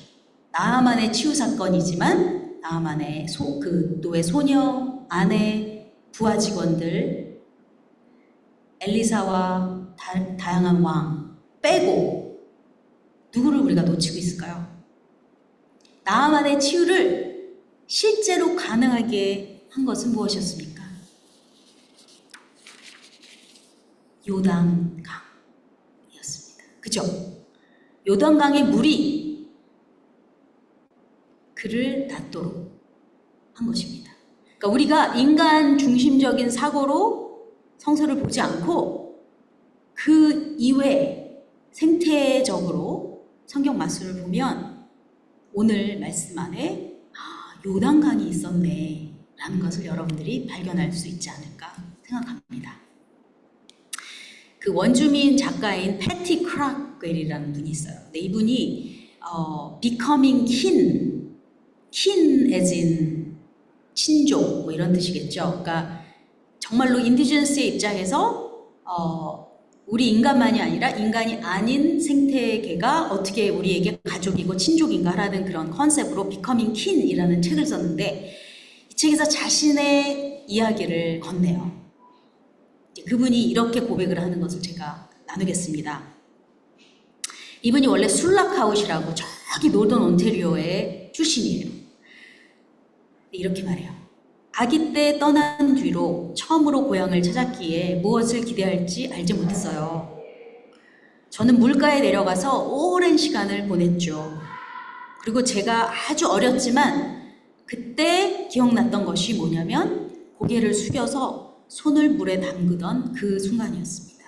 나아만의 치유 사건이지만 나아만의 그 노예 소녀, 아내, 부하 직원들, 엘리사와 다양한 왕 빼고 누구를 우리가 놓치고 있을까요? 나아만의 치유를 실제로 가능하게 한 것은 무엇이었습니까? 요단강이었습니다. 그죠? 요단강의 물이 그를 낫도록 한 것입니다. 그러니까 우리가 인간 중심적인 사고로 성서를 보지 않고 그 이외에 생태적으로 성경 말씀을 보면 오늘 말씀 안에 요단강이 있었네 라는 것을 여러분들이 발견할 수 있지 않을까 생각합니다. 그 원주민 작가인 패티 크락웰이라는 분이 있어요. 근데 이분이 becoming kin as in 친족 이런 뜻이겠죠. 그러니까 정말로 인디지너스의 입장에서 우리 인간만이 아니라 인간이 아닌 생태계가 어떻게 우리에게 가족이고 친족인가라는 그런 컨셉으로 becoming kin이라는 책을 썼는데 이 책에서 자신의 이야기를 건네요. 그분이 이렇게 고백을 하는 것을 제가 나누겠습니다. 이분이 원래 술라카웃이라고 저기 노던 온태리오의 출신이에요. 이렇게 말해요. 아기 때 떠난 뒤로 처음으로 고향을 찾았기에 무엇을 기대할지 알지 못했어요. 저는 물가에 내려가서 오랜 시간을 보냈죠. 그리고 제가 아주 어렸지만 그때 기억났던 것이 뭐냐면 고개를 숙여서 손을 물에 담그던 그 순간이었습니다.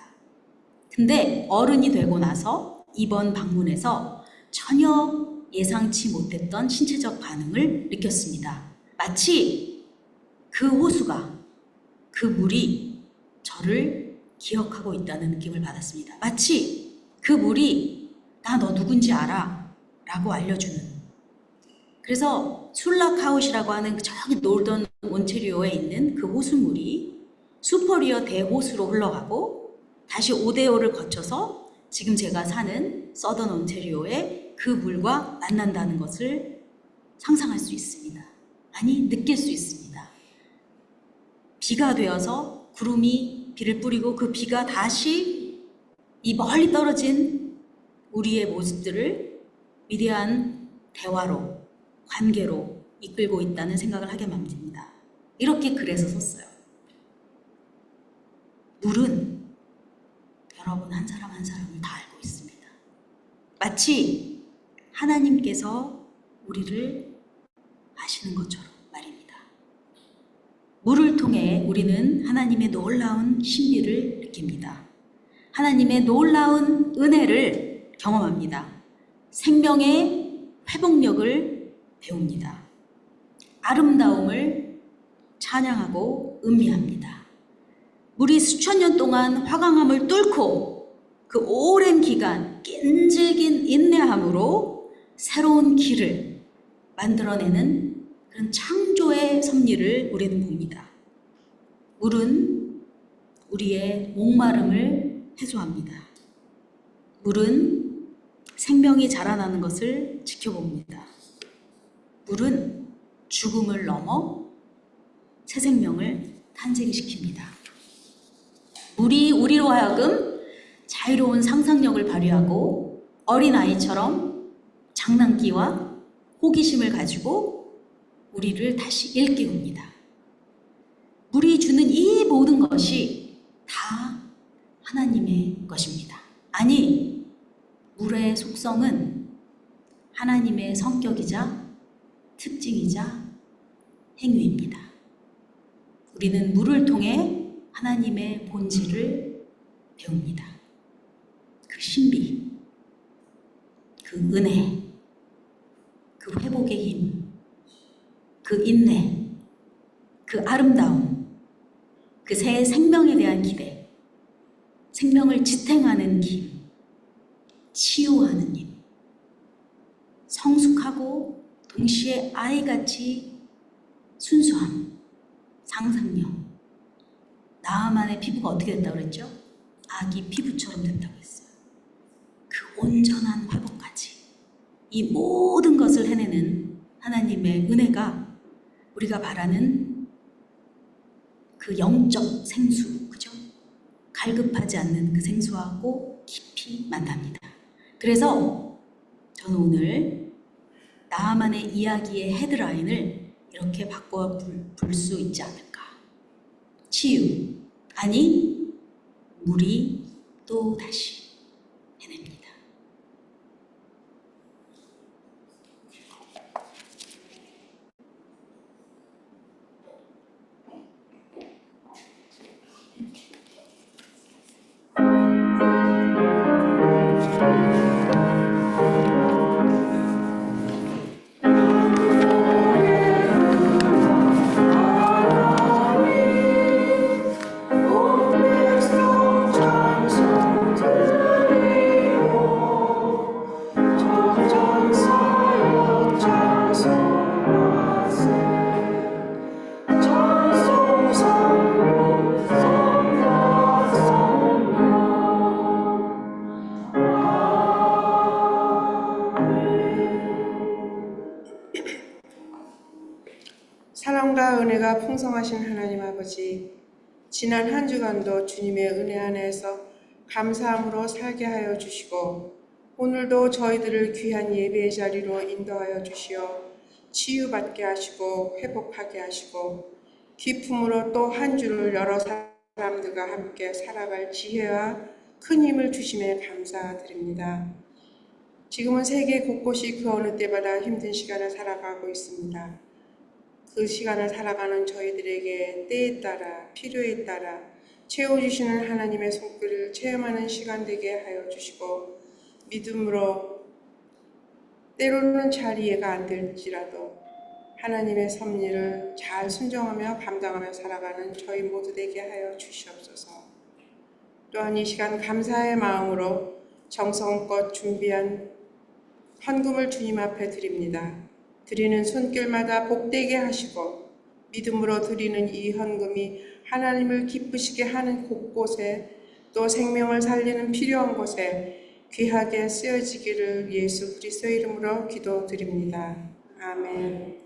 근데 어른이 되고 나서 이번 방문에서 전혀 예상치 못했던 신체적 반응을 느꼈습니다. 마치 그 호수가, 그 물이 저를 기억하고 있다는 느낌을 받았습니다. 마치 그 물이 나 너 누군지 알아 라고 알려주는. 그래서 술라카웃이라고 하는 저기 노던 온태리오에 있는 그 호수물이 수퍼리어 대호수로 흘러가고 다시 오데오를 거쳐서 지금 제가 사는 서던 온태리오의 그 물과 만난다는 것을 상상할 수 있습니다. 아니, 느낄 수 있습니다. 비가 되어서 구름이 비를 뿌리고 그 비가 다시 이 멀리 떨어진 우리의 모습들을 위대한 대화로, 관계로 이끌고 있다는 생각을 하게 만듭니다. 이렇게 글에서 썼어요. 물은 여러분 한 사람 한 사람을 다 알고 있습니다. 마치 하나님께서 우리를 아시는 것처럼 말입니다. 물을 통해 우리는 하나님의 놀라운 신비를 느낍니다. 하나님의 놀라운 은혜를 경험합니다. 생명의 회복력을 배웁니다. 아름다움을 찬양하고 음미합니다. 물이 수천 년 동안 화강암을 뚫고 그 오랜 기간 끈질긴 인내함으로 새로운 길을 만들어내는 그런 창조의 섭리를 우리는 봅니다. 물은 우리의 목마름을 해소합니다. 물은 생명이 자라나는 것을 지켜봅니다. 물은 죽음을 넘어 새 생명을 탄생을 시킵니다. 물이 우리로 하여금 자유로운 상상력을 발휘하고 어린아이처럼 장난기와 호기심을 가지고 우리를 다시 일깨웁니다. 물이 주는 이 모든 것이 다 하나님의 것입니다. 아니, 물의 속성은 하나님의 성격이자 특징이자 행위입니다. 우리는 물을 통해 하나님의 본질을 배웁니다. 그 신비, 그 은혜, 그 회복의 힘, 그 인내, 그 아름다움, 그 새 생명에 대한 기대, 생명을 지탱하는 힘, 치유하는 힘, 성숙하고 동시에 아이같이 순수함, 상상력. 나아만의 피부가 어떻게 됐다고 그랬죠? 아기 피부처럼 된다고 했어요. 그 온전한 회복까지. 이 모든 것을 해내는 하나님의 은혜가 우리가 바라는 그 영적 생수, 그죠? 갈급하지 않는 그 생수하고 깊이 만납니다. 그래서 저는 오늘 나아만의 이야기의 헤드라인을 이렇게 바꿔 볼 수 있지 않을까. 치유, 아니 물이 또 다시 해냅니다. 사랑과 은혜가 풍성하신 하나님 아버지, 지난 한 주간도 주님의 은혜 안에서 감사함으로 살게 하여 주시고 오늘도 저희들을 귀한 예배의 자리로 인도하여 주시어 치유받게 하시고 회복하게 하시고 기쁨으로 또 한 주를 여러 사람들과 함께 살아갈 지혜와 큰 힘을 주심에 감사드립니다. 지금은 세계 곳곳이 그 어느 때보다 힘든 시간을 살아가고 있습니다. 그 시간을 살아가는 저희들에게 때에 따라 필요에 따라 채워주시는 하나님의 손길을 체험하는 시간 되게 하여 주시고 믿음으로 때로는 잘 이해가 안 될지라도 하나님의 섭리를 잘 순종하며 감당하며 살아가는 저희 모두 되게 하여 주시옵소서. 또한 이 시간 감사의 마음으로 정성껏 준비한 헌금을 주님 앞에 드립니다. 드리는 손길마다 복되게 하시고 믿음으로 드리는 이 헌금이 하나님을 기쁘시게 하는 곳곳에 또 생명을 살리는 필요한 곳에 귀하게 쓰여지기를 예수 그리스도의 이름으로 기도드립니다. 아멘.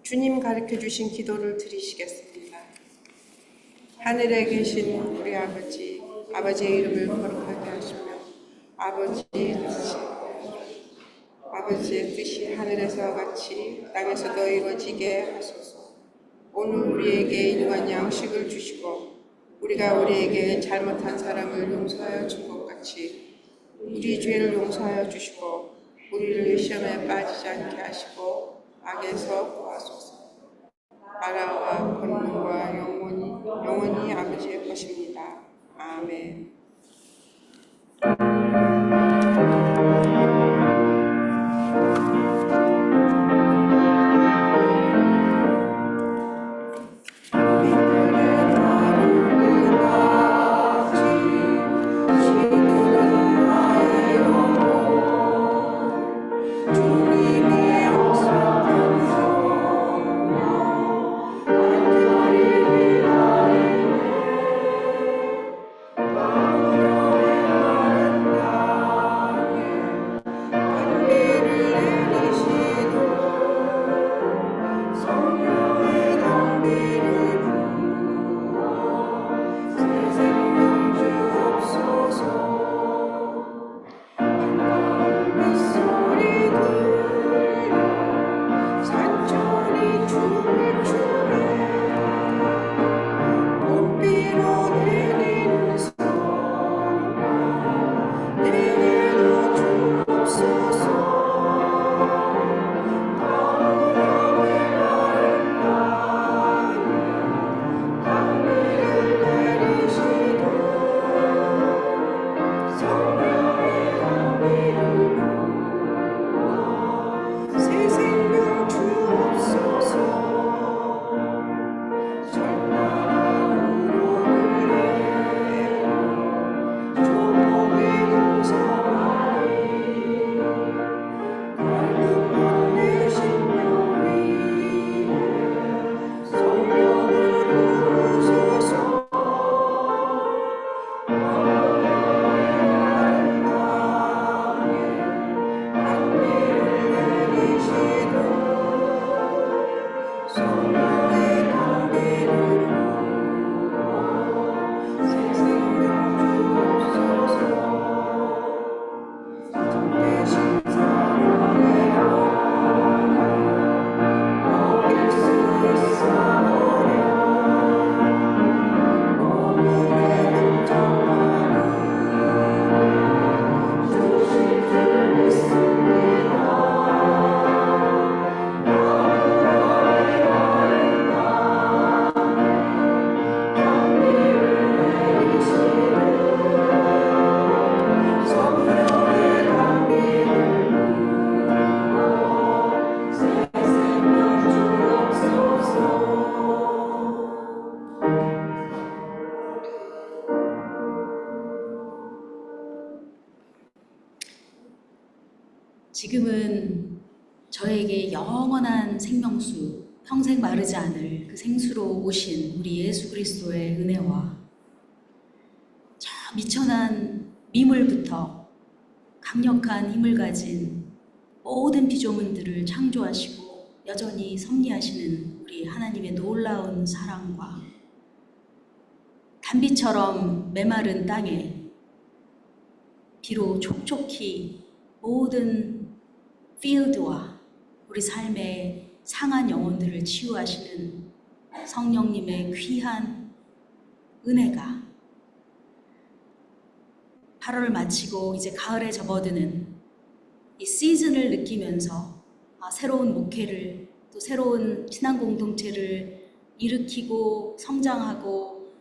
주님 가르쳐 주신 기도를 드리시겠습니다. 하늘에 계신 우리 아버지, 아버지의 이름을 거룩하게 하시며 아버지의 뜻이 하늘에서 같이 땅에서도 이루어지게 하소서. 오늘 우리에게 일용할 양식을 주시고 우리가 우리에게 잘못한 사람을 용서하여 준 것 같이 우리 죄를 용서하여 주시고 우리를 시험에 빠지지 않게 하시고 악에서 구하소서. 나라와 권능과 영원히 아버지의 것입니다. 아멘. 지금은 저에게 영원한 생명수, 평생 마르지 않을 그 생수로 오신 우리 예수 그리스도의 은혜와 저 미천한 미물부터 강력한 힘을 가진 모든 피조물들을 창조하시고 여전히 섭리하시는 우리 하나님의 놀라운 사랑과 단비처럼 메마른 땅에 비로 촉촉히 모든 필드와 우리 삶의 상한 영혼들을 치유하시는 성령님의 귀한 은혜가 8월을 마치고 이제 가을에 접어드는 이 시즌을 느끼면서 새로운 목회를 또 새로운 신앙 공동체를 일으키고 성장하고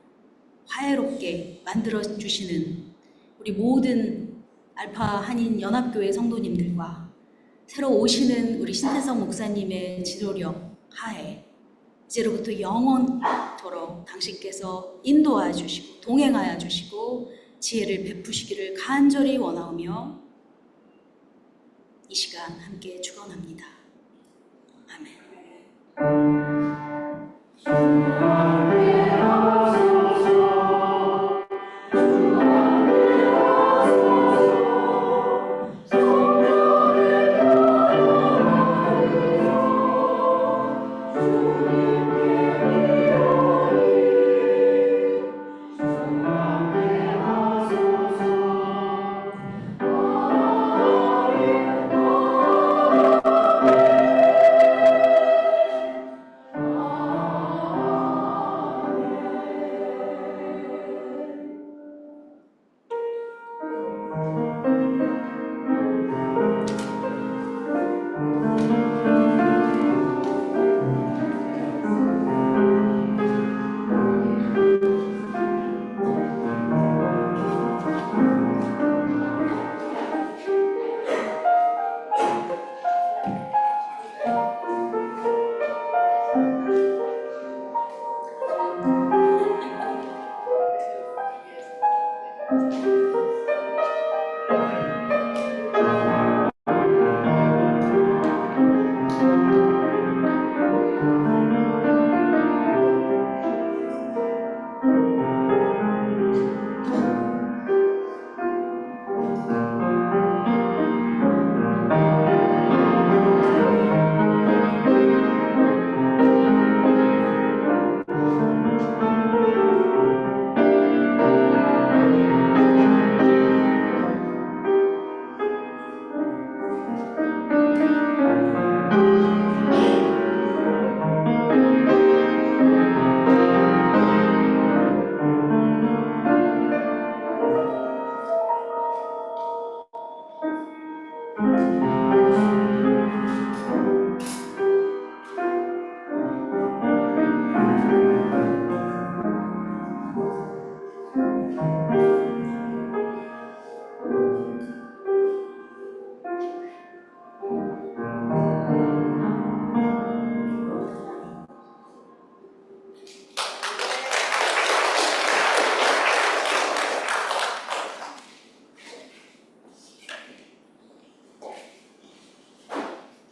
화해롭게 만들어 주시는 우리 모든 알파 한인 연합교회 성도님들과 새로 오시는 우리 신태성 목사님의 지도력 하에 이제로부터 영원토록 당신께서 인도하여 주시고 동행하여 주시고 지혜를 베푸시기를 간절히 원하오며 이 시간 함께 축원합니다. 아멘.